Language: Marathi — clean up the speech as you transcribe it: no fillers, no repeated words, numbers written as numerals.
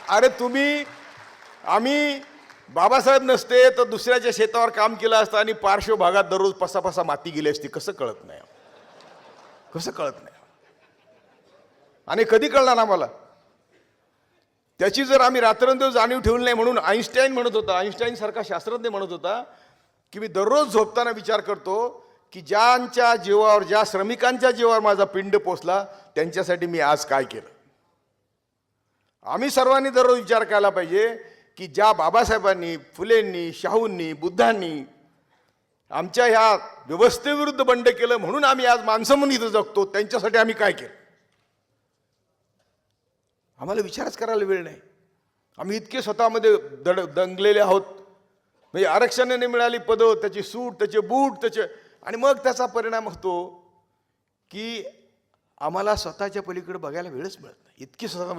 अरे तुम्ही आम्ही बाबासाहेब नसते तर दुसऱ्याच्या शेतावर काम केलं असतं आणि पार्श्व भागात दररोज पसापसा माती गेली असती. कसं कळत नाही, कसं कळत नाही आणि कधी कळणार आम्हाला त्याची? जर आम्ही रात्रंदिवस जाणीव ठेवली नाही. म्हणून आईन्स्टाईन म्हणत होता, आईन्स्टाईन सारखा शास्त्रज्ञ म्हणत होता की मी दररोज झोपताना विचार करतो की ज्यांच्या जीवावर, ज्या श्रमिकांच्या जीवावर माझा पिंड पोचला त्यांच्यासाठी मी आज काय केलं. आम्ही सर्वांनी दररोज विचार केला पाहिजे की ज्या बाबासाहेबांनी, फुलेंनी, शाहूंनी, बुद्धांनी आमच्या ह्या व्यवस्थेविरुद्ध बंड केलं म्हणून आम्ही आज माणसं म्हणून इथं जगतो, त्यांच्यासाठी आम्ही काय केलं. आम्हाला विचारच करायला वेळ नाही. आम्ही इतके स्वतःमध्ये दंगलेले आहोत. म्हणजे आरक्षणाने मिळाली पदं, त्याची सूट, त्याचे बूट, त्याचे, आणि मग त्याचा परिणाम होतो की आम्हाला स्वतःच्या पलीकडे बघायला वेळच मिळत नाही. इतकी स्वतः